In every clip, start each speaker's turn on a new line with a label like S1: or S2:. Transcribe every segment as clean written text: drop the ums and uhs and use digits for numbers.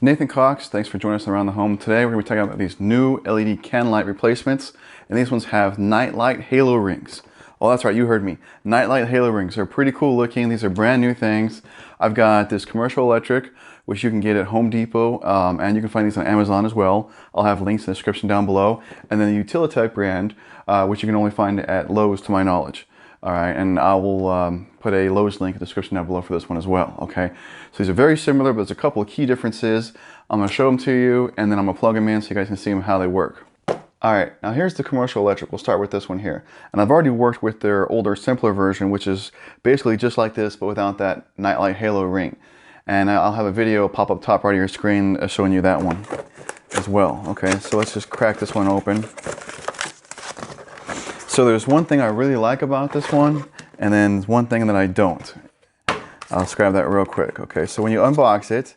S1: Nathan Cox, thanks for joining us around the home. Today we're going to be talking about these new LED can light replacements, and these ones have night light halo rings. Oh, that's right, you heard me. Night light halo rings. They're pretty cool looking. These are brand new things. I've got this commercial electric, which you can get at Home Depot, and you can find these on Amazon as well. I'll have links in the description down below. And then the Utilitech brand, which you can only find at Lowe's to my knowledge. All right, and I will put a Lowe's link in the description down below for this one as well, okay? So these are very similar, but there's a couple of key differences. I'm gonna show them to you, and then I'm gonna plug them in so you guys can see them how they work. All right, now here's the commercial electric. We'll start with this one here. And I've already worked with their older, simpler version, which is basically just like this, but without that nightlight halo ring. And I'll have a video pop up top right of your screen showing you that one as well. Okay, so let's just crack this one open. So there's one thing I really like about this one, and then one thing that I don't. I'll just grab that real quick. Okay, so when you unbox it,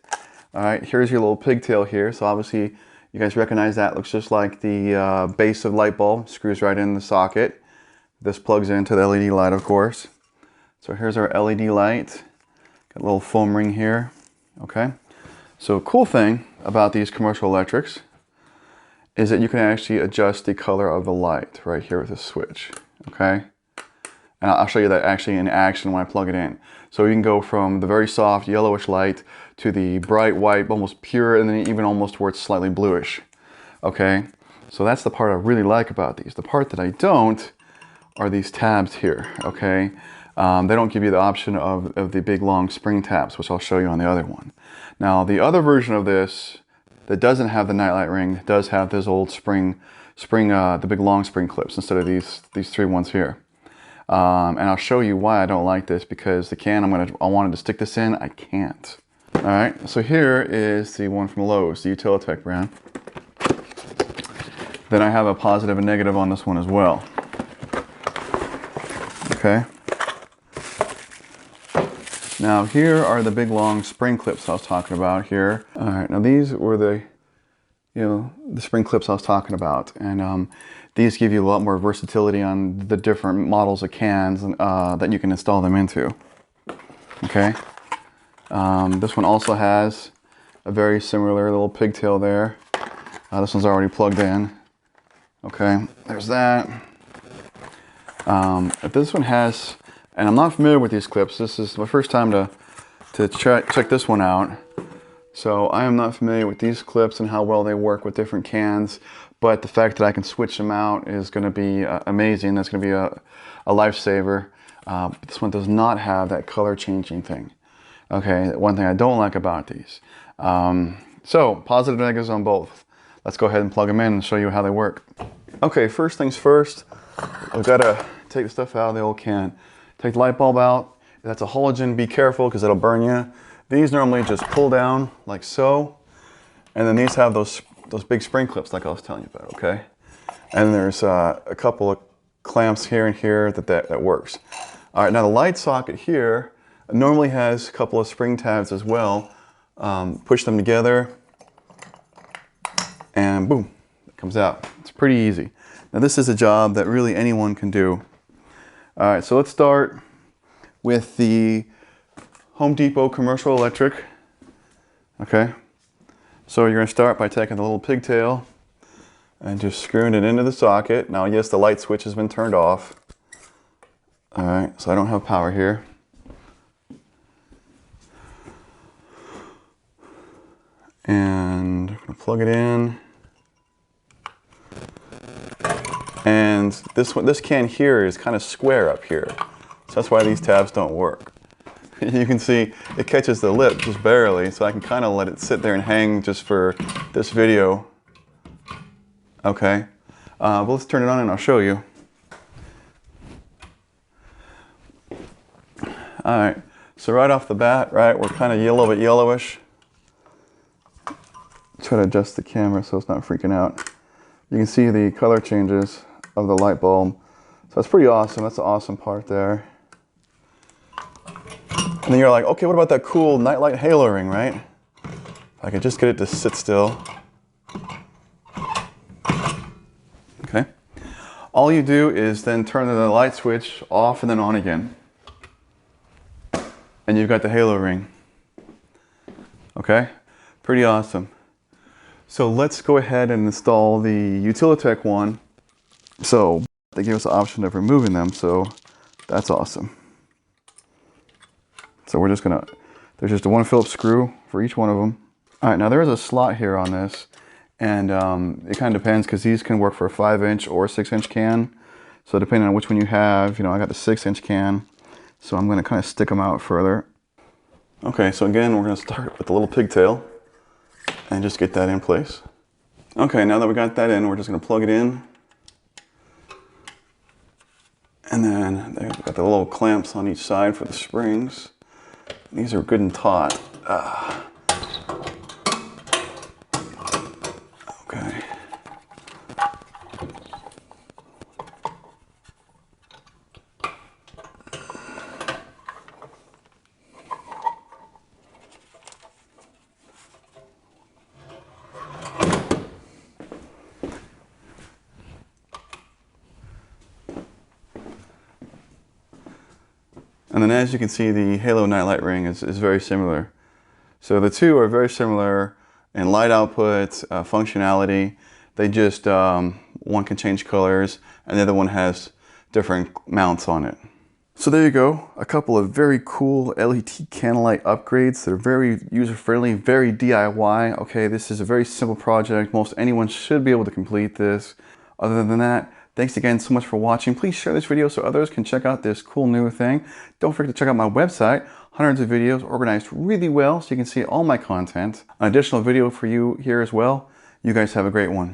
S1: all right, here's your little pigtail here. So obviously you guys recognize that. Looks just like the base of light bulb. Screws right in the socket. This plugs into the LED light, of course. So here's our LED light. Got a little foam ring here. Okay, so cool thing about these commercial electrics is that you can actually adjust the color of the light right here with this switch, okay? And I'll show you that actually in action when I plug it in. So you can go from the very soft yellowish light to the bright white, almost pure, and then even almost where it's slightly bluish, okay? So that's the part I really like about these. The part that I don't are these tabs here, okay? They don't give you the option of the big long spring tabs, which I'll show you on the other one. Now the other version of this that doesn't have the nightlight ring does have this old the big long spring clips instead of these three ones here. And I'll show you why I don't like this, because the can I wanted to stick this in, I can't. All right, so here is the one from Lowe's, the Utilitech brand. Then I have a positive and negative on this one as well. Okay. Now here are the big long spring clips I was talking about here. All right, now these were the spring clips I was talking about, and these give you a lot more versatility on the different models of cans that you can install them into. Okay, this one also has a very similar little pigtail there. This one's already plugged in. Okay, there's that. This one has, and I'm not familiar with these clips. This is my first time to check this one out. So I am not familiar with these clips and how well they work with different cans, but the fact that I can switch them out is going to be amazing. That's going to be a lifesaver. This one does not have that color changing thing. Okay, one thing I don't like about these. So positive and negatives on both. Let's go ahead and plug them in and show you how they work. Okay, first things first, I've got to take the stuff out of the old can. Take the light bulb out. If that's a halogen, be careful because it'll burn you. These normally just pull down like so, and then these have those big spring clips like I was telling you about, okay? And there's a couple of clamps here and here that works. All right, now the light socket here normally has a couple of spring tabs as well. Push them together, and boom, it comes out. It's pretty easy. Now this is a job that really anyone can do. All right, so let's start with the Home Depot commercial electric. Okay, so you're going to start by taking the little pigtail and just screwing it into the socket. Now yes, the light switch has been turned off. All right, so I don't have power here. And I'm going to plug it in. And this can here is kind of square up here. So that's why these tabs don't work. You can see it catches the lip just barely, so I can kind of let it sit there and hang just for this video. Okay, well, let's turn it on and I'll show you. All right, so right off the bat, right, we're kind of a little bit yellowish. Try to adjust the camera so it's not freaking out. You can see the color changes of the light bulb. So that's pretty awesome. That's the awesome part there. And then you're like, okay, what about that cool nightlight halo ring, right? If I could just get it to sit still. Okay. All you do is then turn the light switch off and then on again. And you've got the halo ring. Okay? Pretty awesome. So let's go ahead and install the Utilitech one. So they gave us the option of removing them, so that's awesome. So we're just gonna, there's just a 1 Phillips screw for each one of them. All right, now there is a slot here on this, and it kind of depends because these can work for a 5-inch or a 6-inch can. So depending on which one you have, I got the 6-inch can, so I'm gonna kind of stick them out further. Okay, so again, we're gonna start with the little pigtail and just get that in place. Okay, now that we got that in, we're just gonna plug it in. And then they've got the little clamps on each side for the springs. These are good and taut. Okay. And then as you can see, the Halo nightlight ring is very similar. So the two are very similar in light output, functionality. They just, one can change colors and the other one has different mounts on it. So there you go, a couple of very cool LED can light upgrades that are very user-friendly, very DIY. Okay, this is a very simple project. Most anyone should be able to complete this. Other than that, thanks again so much for watching. Please share this video so others can check out this cool new thing. Don't forget to check out my website. Hundreds of videos organized really well so you can see all my content. An additional video for you here as well. You guys have a great one.